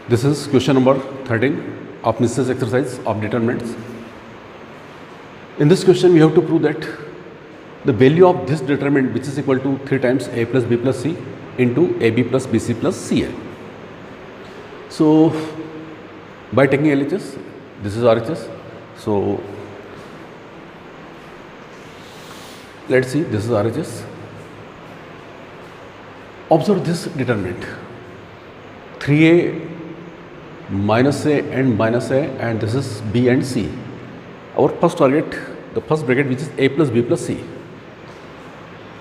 This is question number 13 of Nielsen's exercise of determinants. In this question, we have to prove that the value of this determinant, which is equal to 3 times a plus b plus c into ab plus bc plus ca. So, by taking LHS, this is RHS. So, let's see, this is RHS. Observe this determinant 3a minus a and this is b and c. Our first target, the first bracket, which is a plus b plus c.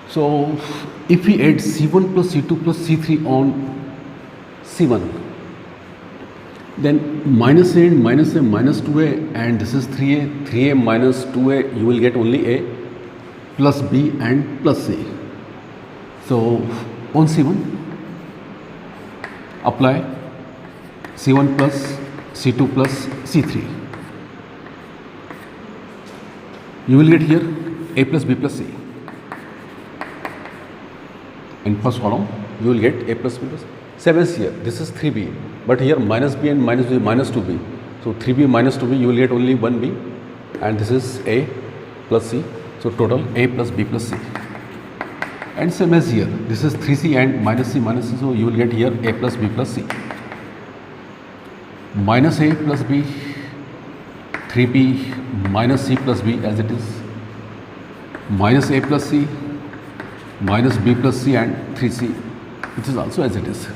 So if we add c1 plus c2 plus c3 on c1, then minus a minus 2a and this is 3a minus 2a, you will get only a plus b and plus c. So on c1, apply c1 plus c2 plus c3. You will get here a plus b plus c. In first column, you will get a plus b plus c. Same as here, this is 3b, but here minus b and minus b minus 2b. So 3b minus 2b, you will get only 1b, and this is a plus c. So total a plus b plus c. And same as here, this is 3c and minus c, so you will get here a plus b plus c. Minus a plus b, 3b minus c plus b as it is, minus a plus c, minus b plus c and 3c, which is also as it is.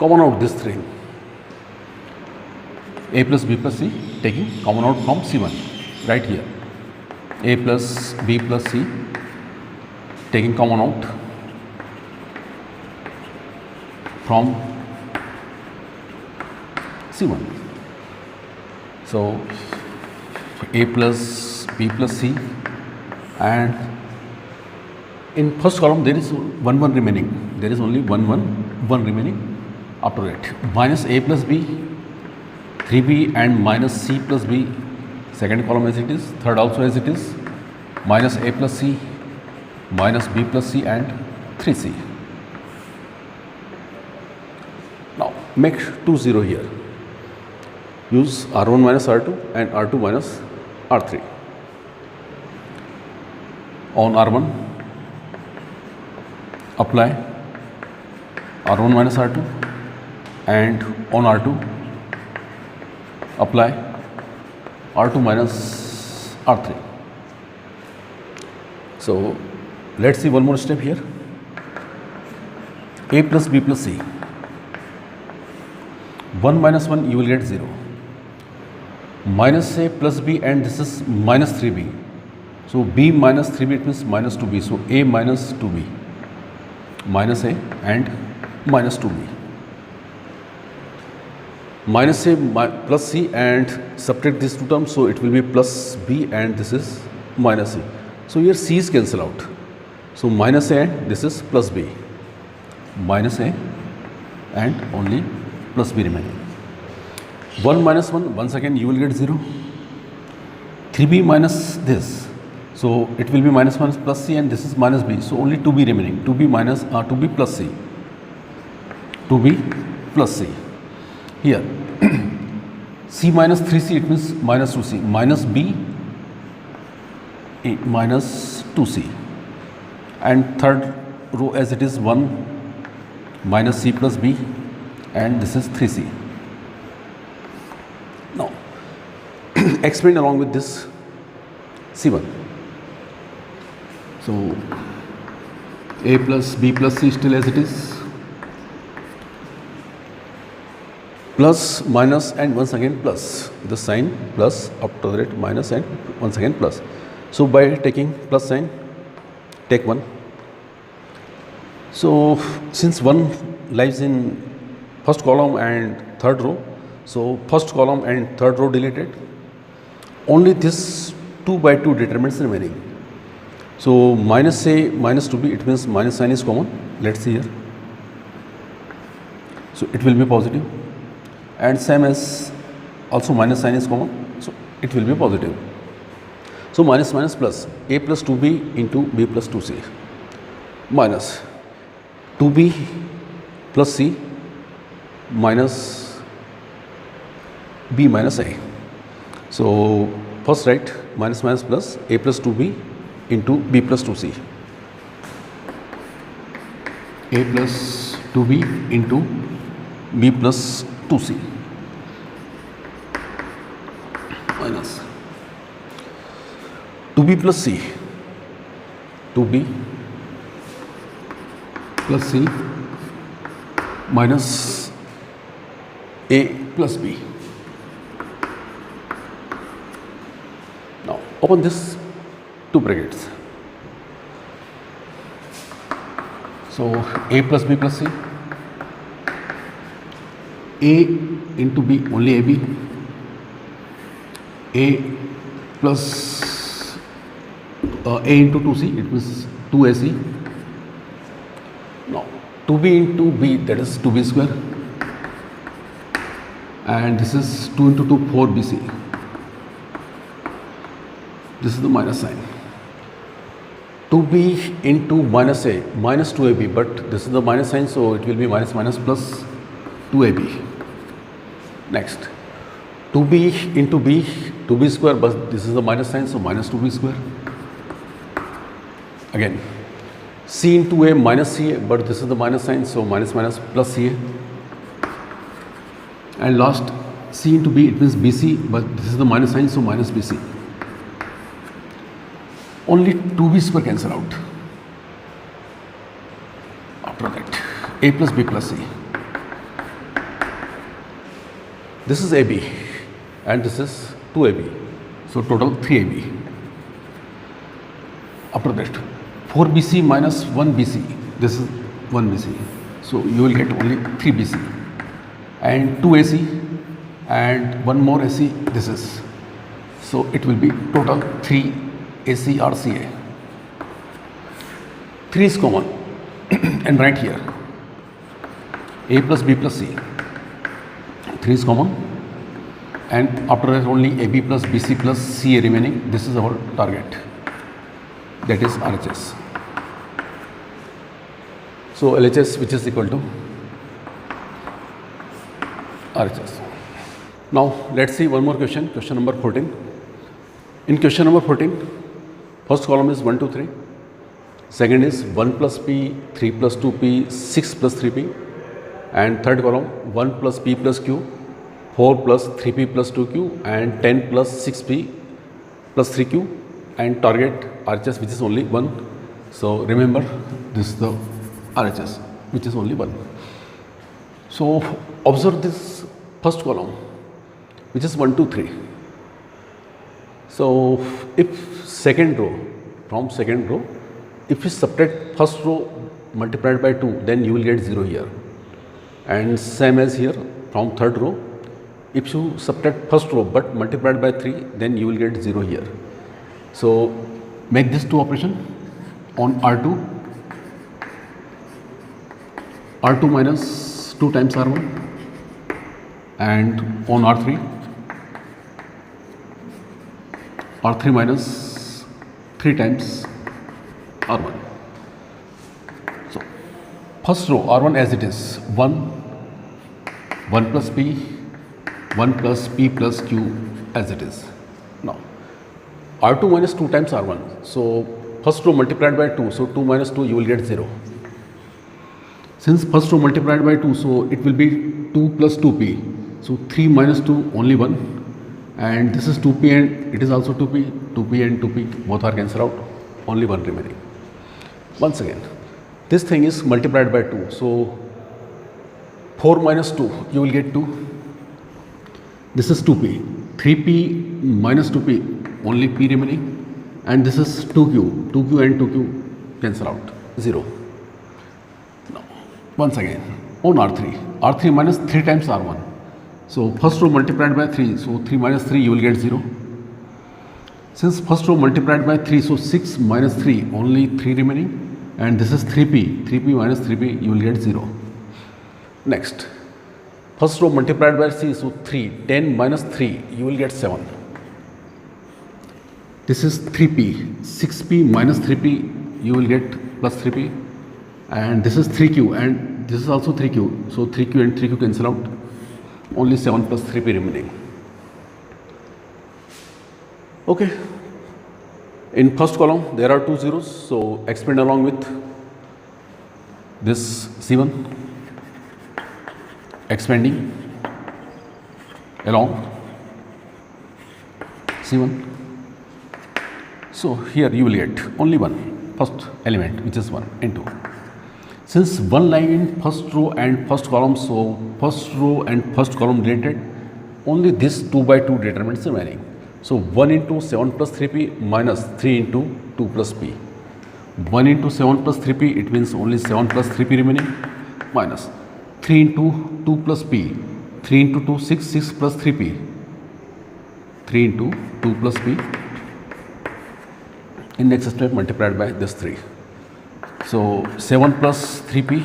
Common out this three, a plus b plus c, taking common out from c1, right here, a plus b plus c, taking common out from c1. So a plus b plus c, and in first column there is 1 remaining. There is only 1 remaining. After that, minus a plus b, 3b and minus c plus b. Second column as it is. Third also as it is. Minus a plus c, minus b plus c and 3c. Now make 2 0 here. Use R1 minus R2 and R2 minus R3. On R1, apply R1 minus R2, and on R2, apply R2 minus R3. So let's see one more step here. A plus b plus c. 1 minus 1, you will get 0. Minus a plus b, and this is minus 3b. So b minus 3b, it means minus 2b. So a minus 2b, minus a and minus 2b. Minus a plus c, and subtract these two terms, so it will be plus b and this is minus c. So here c is cancel out. So minus a and this is plus b. Minus a and only plus b remaining. 1 minus 1, once again you will get 0. 3b minus this, so it will be minus plus c, and this is minus b, so only 2b remaining. 2b minus 2b plus c. 2b plus c. Here c minus 3c, it means minus 2c, minus b minus 2c, and third row as it is 1 minus c plus b, and this is 3c. Now explain along with this c1. So a plus b plus c still as it is, plus minus and once again plus, the sign plus, after that minus and once again plus. So by taking plus sign, take 1. So since 1 lies in first column and third row, so first column and third row deleted, only this 2 by 2 determinants remaining. So minus a minus 2b, it means minus sign is common. Let's see here. So it will be positive, and same as also minus sign is common, so it will be positive. So minus plus a plus 2b into b plus 2c minus 2b plus c minus b minus a. So first write minus minus plus a plus 2b into b plus 2c. A plus 2b into b plus 2c minus 2b plus c, 2b plus c minus a plus b. Now open this two brackets. So a plus b plus c, a into b only ab, a plus a into 2c, it means 2ac. Now 2b into b, that is 2b square, and this is 2 into 2, 4bc. This is the minus sign. 2b into minus a, minus 2ab, but this is the minus sign, so it will be minus minus plus 2ab. Next, 2b into b, 2b square, but this is the minus sign, so minus 2b square. Again, c into a minus ca, but this is the minus sign, so minus minus plus ca. And last, c into b, it means bc, but this is the minus sign, so minus bc. Only 2b square cancel out. After that, a plus b plus c. This is ab and this is 2ab, so total 3ab. After that, 4bc minus 1bc, this is 1bc, so you will get only 3bc, and 2ac and one more ac, this is, so it will be total 3 AC or CA. 3 is common and right here a plus b plus c, 3 is common, and after that only ab plus bc plus ca remaining. This is our target, that is RHS. So LHS, which is equal to RHS. Now let's see one more question, question number 14. In question number 14, first column is 1, 2, 3. Second is 1 plus p, 3 plus 2p, 6 plus 3p. And third column 1 plus p plus q, 4 plus 3p plus 2q, and 10 plus 6p plus 3q. And target RHS, which is only 1. So remember, this is the RHS, which is only 1. So observe this first column, which is 1, 2, 3. So if second row, from second row, if you subtract first row multiplied by 2, then you will get 0 here. And same as here, from third row, if you subtract first row but multiplied by 3, then you will get 0 here. So make this two operation on R2, R2 minus 2 times R1, and on R3, R3 minus 3 times R1. So first row R1 as it is, 1, 1 plus p, 1 plus p plus q as it is. Now R2 minus 2 times R1. So first row multiplied by 2, so 2 minus 2 you will get 0. Since first row multiplied by 2, so it will be 2 plus 2p. So 3 minus 2 only 1. And this is 2p and it is also 2p, 2p and 2p both are cancelled out, only 1 remaining. Once again, this thing is multiplied by 2, so 4 minus 2 you will get 2. This is 2p, 3p minus 2p, only p remaining, and this is 2q, 2q and 2q cancel out, 0. Now once again on R3, R3 minus 3 times R1. So first row multiplied by 3, so 3 minus 3 you will get 0. Since first row multiplied by 3, so 6 minus 3, only 3 remaining, and this is 3p, 3p minus 3p you will get 0. Next, first row multiplied by c, so 3, 10 minus 3 you will get 7. This is 3p, 6p minus 3p you will get plus 3p, and this is 3q, and this is also 3q, so 3q and 3q cancel out, only 7 plus 3p remaining. Okay, in first column there are 2 zeros, so expand along with this C1, expanding along C1. So here you will get only one first element, which is 1 into. Since one line in first row and first column, so first row and first column related, only this 2 by 2 determinants remaining. So 1 into 7 plus 3p minus 3 into 2 plus p. 1 into 7 plus 3p, it means only 7 plus 3p remaining, minus 3 into 2 plus p. 3 into 2, 6, 6 plus 3p. 3 into 2 plus p. In next step multiplied by this 3. So 7 plus 3p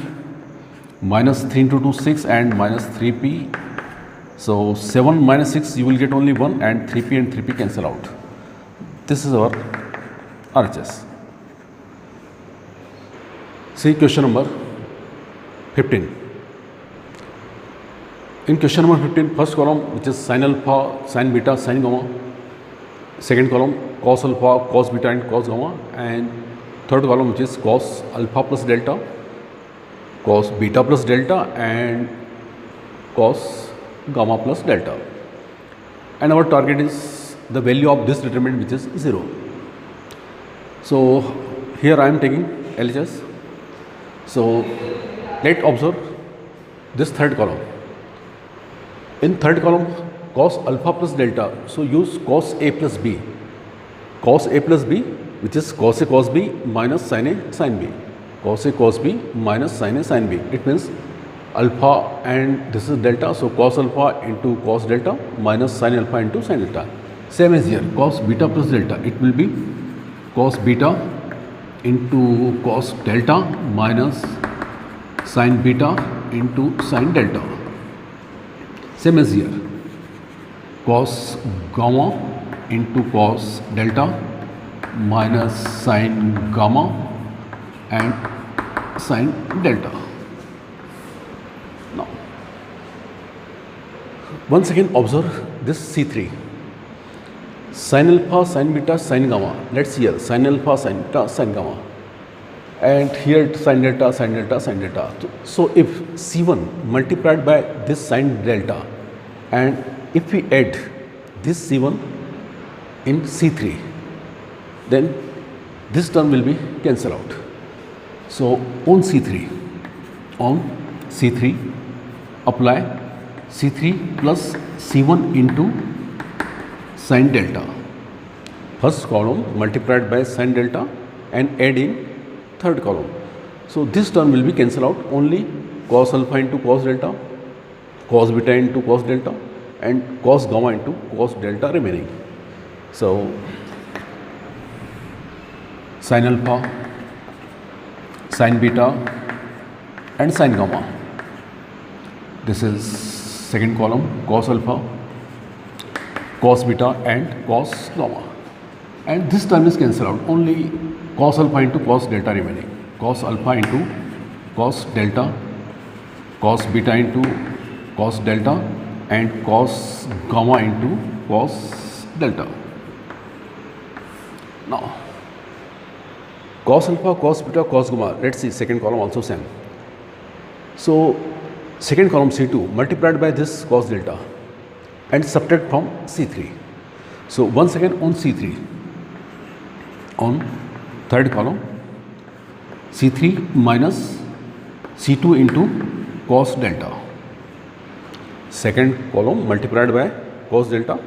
minus 3 into 2, 6 and minus 3p. So 7 minus 6 you will get only 1 and 3p and 3p cancel out. This is our RHS. See question number 15. In question number 15, first column which is sin alpha, sin beta, sin gamma. Second column cos alpha, cos beta and cos gamma, and third column which is cos alpha plus delta, cos beta plus delta and cos gamma plus delta. And our target is the value of this determinant, which is 0. So here I am taking LHS. So let's observe this third column. In third column cos alpha plus delta, so use cos A plus B. Cos A plus B, which is cos A cos B minus sin A sin B. Cos A cos B minus sin A sin B. It means alpha and this is delta, so cos alpha into cos delta minus sin alpha into sin delta. Same as here, cos beta plus delta, it will be cos beta into cos delta minus sin beta into sin delta. Same as here, cos gamma into cos delta minus sin gamma and sin delta. Now, once again observe this C3. Sin alpha, sin beta, sin gamma. Let's see here, sin alpha, sin beta, sin gamma. And here sin delta, sin delta, sin delta. So if C1 multiplied by this sin delta, and if we add this C1 in C3, then this term will be cancelled out. So on C3 apply C3 plus C1 into sin delta. First column multiplied by sin delta and add in third column. So this term will be cancelled out, only cos alpha into cos delta, cos beta into cos delta and cos gamma into cos delta remaining. So sin alpha, sin beta and sin gamma. This is second column, cos alpha, cos beta and cos gamma. And this term is cancelled out, only cos alpha into cos delta remaining. Cos alpha into cos delta, cos beta into cos delta and cos gamma into cos delta. Now cos alpha, cos beta, cos gamma, let's see second column also same. So second column C2 multiplied by this cos delta and subtract from C3. So once again on C3, on third column C3 minus C2 into cos delta. Second column multiplied by cos delta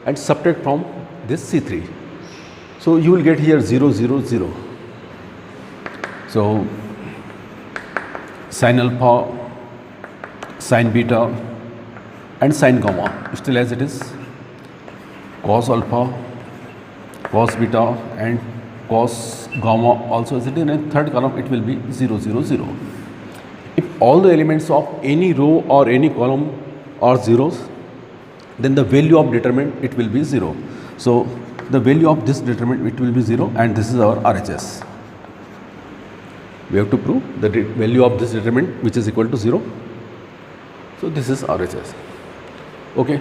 and subtract from this C3. So you will get here 0, 0, 0. So sin alpha, sin beta and sin gamma still as it is, cos alpha, cos beta and cos gamma also as it is, and third column it will be 0, 0, 0. If all the elements of any row or any column are zeros, then the value of determinant it will be 0. So the value of this determinant it will be 0, and this is our RHS. We have to prove the value of this determinant which is equal to 0. So this is RHS. Okay.